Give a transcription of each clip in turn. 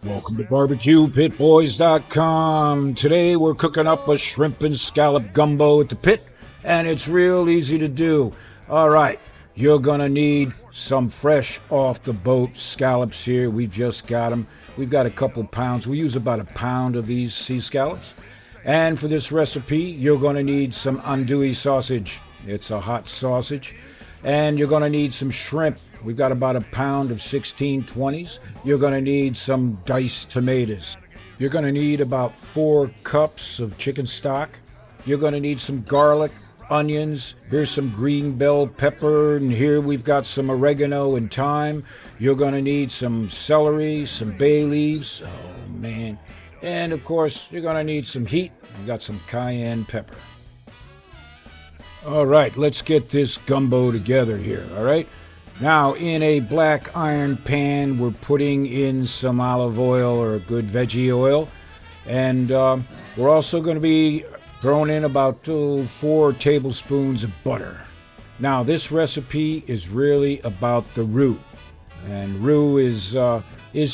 Welcome to BBQPitBoys.com. Today we're cooking up a shrimp and scallop gumbo at the pit, and it's real easy to do. All right, you're going to need some fresh off the boat scallops here. We've just got them. We've got a couple pounds. We use about a pound of these sea scallops. And for this recipe, you're going to need some andouille sausage. It's a hot sausage. And you're going to need some shrimp. We've got about a pound of 1620s. You're going to need some diced tomatoes. You're going to need about 4 cups of chicken stock. You're going to need some garlic, onions. Here's some green bell pepper. And here we've got some oregano and thyme. You're going to need some celery, some bay leaves. Oh, man. And, of course, you're going to need some heat. We've got some cayenne pepper. All right, let's get this gumbo together here, all right? Now, in a black iron pan, we're putting in some olive oil or good veggie oil. And we're also going to be throwing in about 4 tablespoons of butter. Now, this recipe is really about the roux. And roux is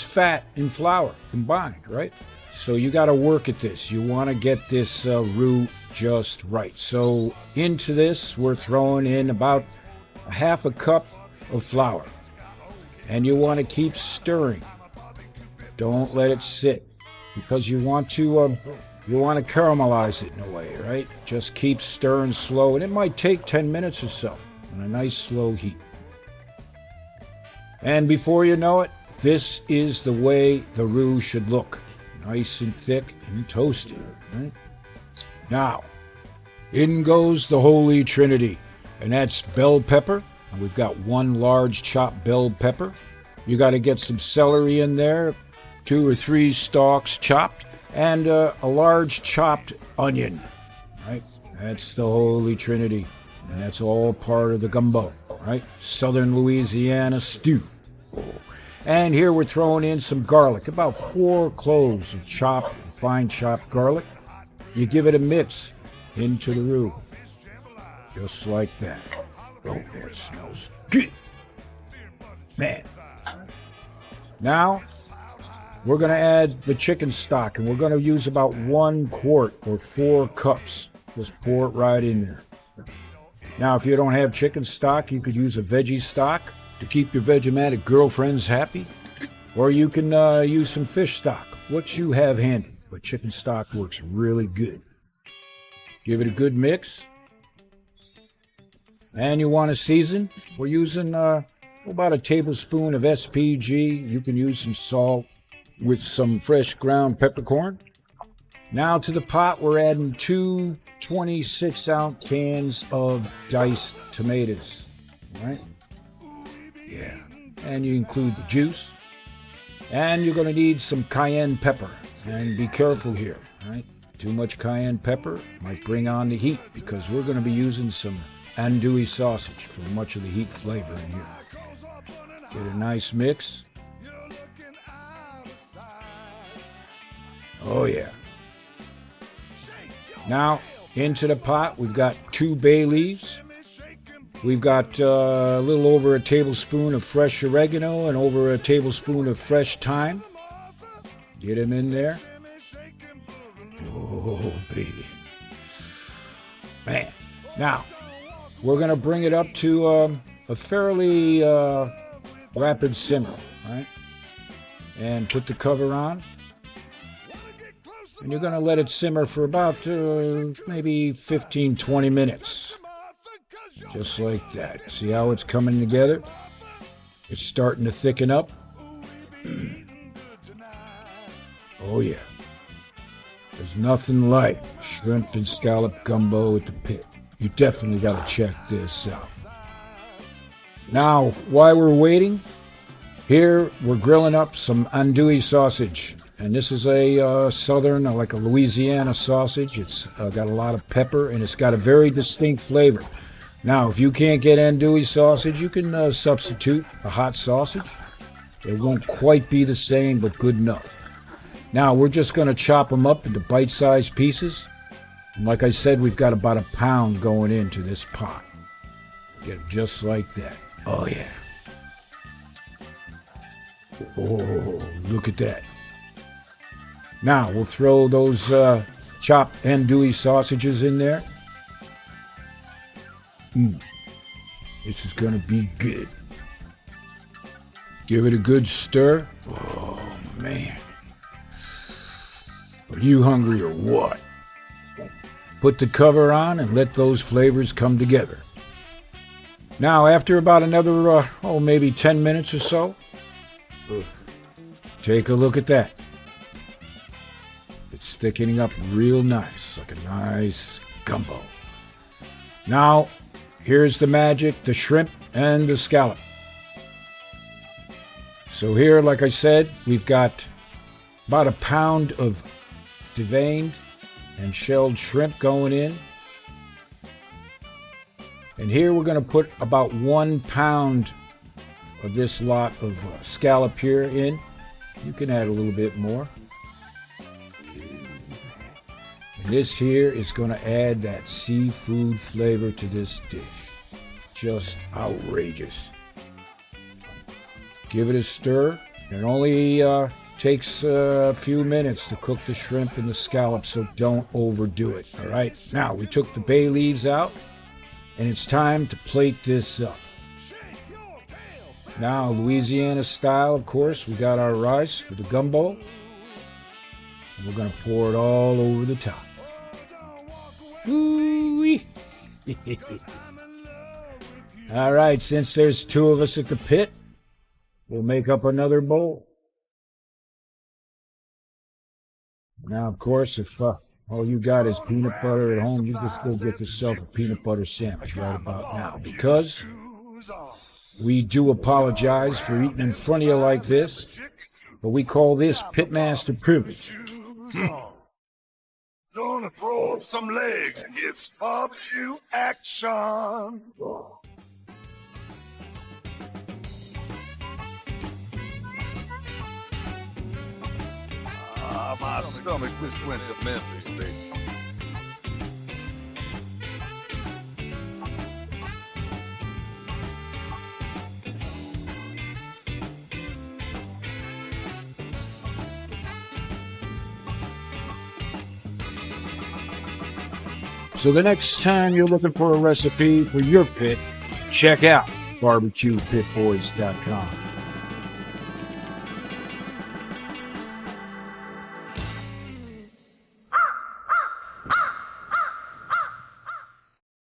fat and flour combined, right? So you got to work at this. You want to get this roux just right. So into this, we're throwing in about a half a cup of flour. And you want to keep stirring. Don't let it sit, because you want to caramelize it in a way, right? Just keep stirring slow, and it might take 10 minutes or so on a nice slow heat. And before you know it, this is the way the roux should look. Nice and thick and toasty, right? Now, in goes the Holy Trinity, and that's bell pepper. And we've got 1 large chopped bell pepper. You got to get some celery in there, 2 or 3 stalks chopped, and a large chopped onion, right? That's the Holy Trinity, and that's all part of the gumbo, right? Southern Louisiana stew. And here we're throwing in some garlic, about 4 cloves of chopped, fine chopped garlic. You give it a mix into the roux, just like that. Oh, it smells good, man. Now, we're going to add the chicken stock, and we're going to use about 1 quart or 4 cups. Just pour it right in there. Now, if you don't have chicken stock, you could use a veggie stock to keep your Vegemanic girlfriends happy, or you can use some fish stock, what you have handy. But chicken stock works really good. Give it a good mix. And you want to season. We're using about a tablespoon of SPG. You can use some salt with some fresh ground peppercorn. Now to the pot, we're adding 2 26-ounce cans of diced tomatoes. All right? Yeah. And you include the juice. And you're going to need some cayenne pepper. And be careful here, right? Too much cayenne pepper might bring on the heat, because we're going to be using some andouille sausage for much of the heat flavor in here. Get a nice mix. Oh yeah. Now, into the pot, we've got 2 bay leaves. We've got a little over a tablespoon of fresh oregano and over a tablespoon of fresh thyme. Get them in there. Oh, baby. Man. Now, we're going to bring it up to a fairly rapid simmer, right? And put the cover on. And you're going to let it simmer for about maybe 15-20 minutes. Just like that. See how it's coming together? It's starting to thicken up. Oh, yeah. There's nothing like shrimp and scallop gumbo at the pit. You definitely got to check this out. Now, while we're waiting, here we're grilling up some andouille sausage. And this is a southern, like a Louisiana sausage. It's got a lot of pepper, and it's got a very distinct flavor. Now, if you can't get andouille sausage, you can substitute a hot sausage. It won't quite be the same, but good enough. Now, we're just going to chop them up into bite-sized pieces. And like I said, we've got about a pound going into this pot. Get it just like that. Oh, yeah. Oh, look at that. Now we'll throw those chopped andouille sausages in there. This is going to be good. Give it a good stir. Oh, man. Are you hungry or what? Put the cover on and let those flavors come together. Now, after about another, maybe 10 minutes or so, take a look at that. It's thickening up real nice, like a nice gumbo. Now, here's the magic, the shrimp and the scallop. So here, like I said, we've got about a pound of deveined and shelled shrimp going in. And here we're going to put about 1 pound of this lot of scallop here in. You can add a little bit more. And this here is going to add that seafood flavor to this dish. Just outrageous. Give it a stir. It only takes a few minutes to cook the shrimp and the scallops, so don't overdo it, all right? Now, we took the bay leaves out, and it's time to plate this up. Now, Louisiana style, of course, we got our rice for the gumbo. And we're going to pour it all over the top. Ooh-wee. All right, since there's 2 of us at the pit, we'll make up another bowl. Now, of course, if all you got is peanut butter at home, you just go get yourself a peanut butter sandwich right about now. Because we do apologize for eating in front of you like this, but we call this pitmaster privilege. Gonna throw up some legs and get barbecue action. My stomach just went to Memphis, baby. So the next time you're looking for a recipe for your pit, check out BBQPitBoys.com.